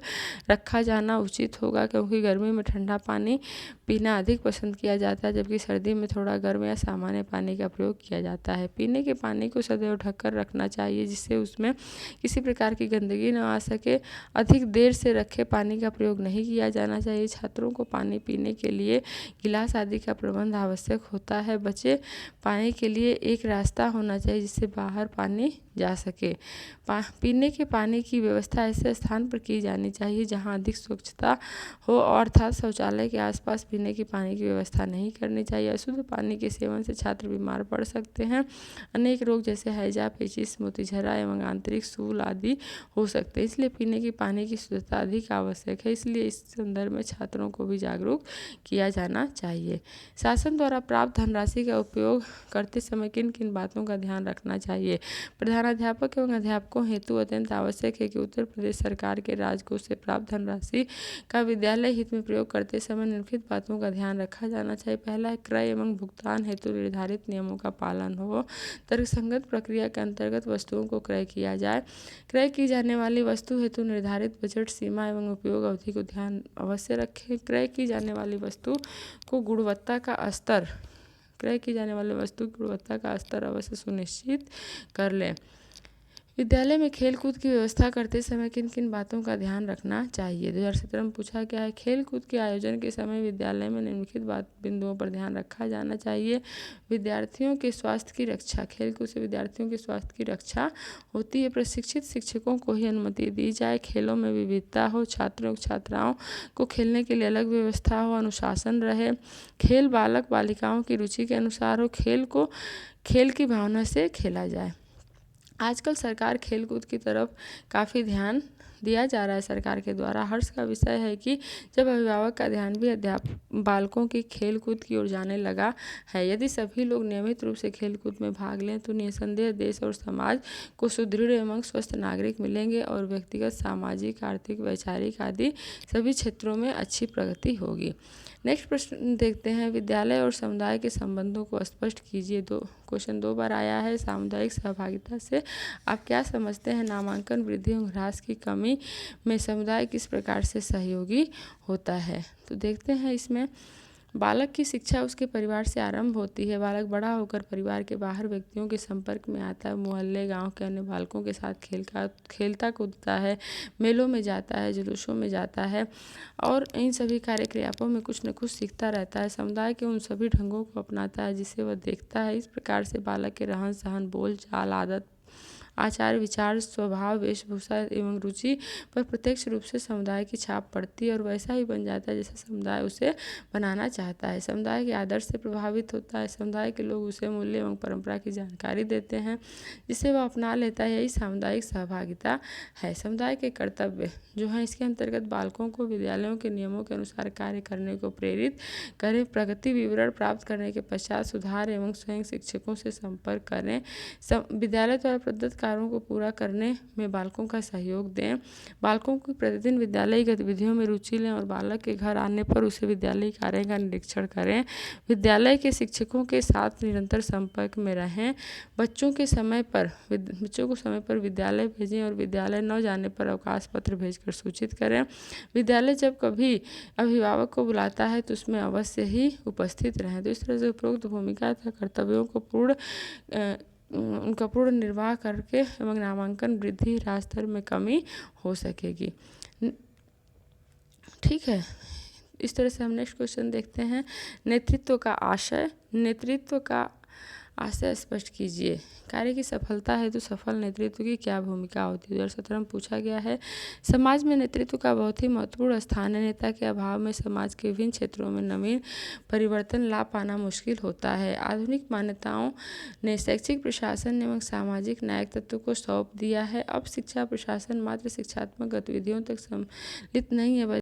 रखा जाना उचित होगा, क्योंकि गर्मी में ठंडा पानी पीना अधिक पसंद किया जाता है, जबकि सर्दी में थोड़ा गर्म या सामान्य पानी का प्रयोग किया जाता है। पीने के पानी को सदैव ढककर रखना चाहिए, जिससे उसमें किसी प्रकार की गंदगी न आ सके। अधिक देर से रखे पानी का प्रयोग नहीं किया जाना चाहिए। छात्रों को पानी पीने के लिए गिलास आदि का प्रबंध आवश्यक होता है। बचे पानी के लिए एक रास्ता होना चाहिए जिससे बाहर पानी जा सके। पीने के पानी की व्यवस्था ऐसे स्थान पर की जानी चाहिए जहां अधिक स्वच्छता हो, अर्थात शौचालय के आसपास पीने के पानी की व्यवस्था नहीं करनी चाहिए। अशुद्ध पानी के सेवन से छात्र बीमार पड़ सकते हैं। अनेक रोग जैसे हैजा, पेचिश, मोतीझरा एवं आंतरिक शूल आदि हो सकते हैं। इसलिए पीने के पानी की शुद्धता अधिक आवश्यक है। इसलिए इस संदर्भ में छात्रों को भी जागरूक किया जाना चाहिए। शासन द्वारा प्राप्त धनराशि का उपयोग करते समय किन किन बातों का ध्यान रखना चाहिए। प्रधानाध्यापक एवं अध्यापकों हेतु अत्यंत आवश्यक है कि उत्तर प्रदेश सरकार के राजकोष से प्राप्त धनराशि का विद्यालय हित में प्रयोग करते समय निम्नलिखित बातों का ध्यान रखा जाना चाहिए। पहला है क्रय एवं भुगतान हेतु निर्धारित नियमों का पालन हो। तर्कसंगत प्रक्रिया के अंतर्गत वस्तुओं को क्रय किया जाए। क्रय की जाने वाली वस्तु हेतु निर्धारित बजट सीमा एवं उपयोग अवधि को ध्यान अवश्य रखें। क्रय की जाने वाली वस्तु की गुणवत्ता का स्तर अवश्य सुनिश्चित कर लें। विद्यालय में खेल कूद की व्यवस्था करते समय किन किन बातों का ध्यान रखना चाहिए? 2017 में पूछा गया है, खेल कूद के आयोजन के समय विद्यालय में निम्नलिखित बिंदुओं पर ध्यान रखा जाना चाहिए। विद्यार्थियों के स्वास्थ्य की रक्षा, खेल कूद से विद्यार्थियों के स्वास्थ्य की रक्षा होती है। प्रशिक्षित शिक्षकों को ही अनुमति दी जाए। खेलों में विविधता हो, छात्रों छात्राओं को खेलने के लिए अलग व्यवस्था हो, अनुशासन रहे। खेल बालक बालिकाओं की रुचि के अनुसार हो। खेल को खेल की भावना से खेला जाए। आजकल सरकार खेल कूद की तरफ काफ़ी ध्यान दिया जा रहा है सरकार के द्वारा। हर्ष का विषय है कि जब अभिभावक का ध्यान भी बालकों की खेल कूद की ओर जाने लगा है। यदि सभी लोग नियमित रूप से खेल कूद में भाग लें तो निस्संदेह देश और समाज को सुदृढ़ एवं स्वस्थ नागरिक मिलेंगे और व्यक्तिगत, सामाजिक, आर्थिक, वैचारिक आदि सभी क्षेत्रों में अच्छी प्रगति होगी। नेक्स्ट प्रश्न देखते हैं, विद्यालय और समुदाय के संबंधों को स्पष्ट कीजिए। क्वेश्चन 2 बार आया है। सामुदायिक सहभागिता से आप क्या समझते हैं? नामांकन वृद्धि और ह्रास की कमी में समुदाय किस प्रकार से सहयोगी होता है? तो देखते हैं इसमें, बालक की शिक्षा उसके परिवार से आरंभ होती है। बालक बड़ा होकर परिवार के बाहर व्यक्तियों के संपर्क में आता है, मोहल्ले गांव के अन्य बालकों के साथ खेलता कूदता है, मेलों में जाता है, जुलूसों में जाता है और इन सभी कार्यकलापों में कुछ न कुछ सीखता रहता है। समुदाय के उन सभी ढंगों को अपनाता है जिसे वह देखता है। इस प्रकार से बालक के रहन सहन, बोल चाल, आदत, आचार विचार, स्वभाव, वेशभूषा एवं रुचि पर प्रत्यक्ष रूप से समुदाय की छाप पड़ती है और वैसा ही बन जाता है जैसा समुदाय उसे बनाना चाहता है। समुदाय के आदर्श से प्रभावित होता है। समुदाय के लोग उसे मूल्य एवं परंपरा की जानकारी देते हैं जिसे वह अपना लेता है। यही सामुदायिक सहभागिता है। समुदाय के कर्तव्य जो हैं, इसके अंतर्गत बालकों को विद्यालयों के नियमों के अनुसार कार्य करने को प्रेरित करें। प्रगति विवरण प्राप्त करने के पश्चात सुधार एवं स्वयं शिक्षकों से संपर्क करें। विद्यालय द्वारा प्रदत्त कार्यों को पूरा करने में बालकों का सहयोग दें। बालकों को प्रतिदिन विद्यालयी गतिविधियों में रुचि लें और बालक के घर आने पर उसे विद्यालयी कार्य का निरीक्षण करें। विद्यालय के शिक्षकों के साथ निरंतर संपर्क में रहें। बच्चों को समय पर विद्यालय भेजें और विद्यालय न जाने पर अवकाश पत्र भेजकर सूचित करें। विद्यालय जब कभी अभिभावक को बुलाता है तो उसमें अवश्य ही उपस्थित रहें। तो इस तरह से उपरोक्त भूमिका तथा कर्तव्यों को उनका पूर्ण निर्वाह करके एवं नामांकन वृद्धि, ह्रास दर में कमी हो सकेगी। ठीक है, इस तरह से हम नेक्स्ट क्वेश्चन देखते हैं, नेतृत्व का आशय स्पष्ट कीजिए। कार्य की सफलता है तो सफल नेतृत्व की क्या भूमिका होती है? 2017 में पूछा गया है। समाज में नेतृत्व का बहुत ही महत्वपूर्ण स्थान है। नेता के अभाव में समाज के विभिन्न क्षेत्रों में नवीन परिवर्तन ला पाना मुश्किल होता है। आधुनिक मान्यताओं ने शैक्षिक प्रशासन एवं सामाजिक न्याय तत्व को सौंप दिया है। अब शिक्षा प्रशासन मात्र शिक्षात्मक गतिविधियों तक सम्मिलित नहीं है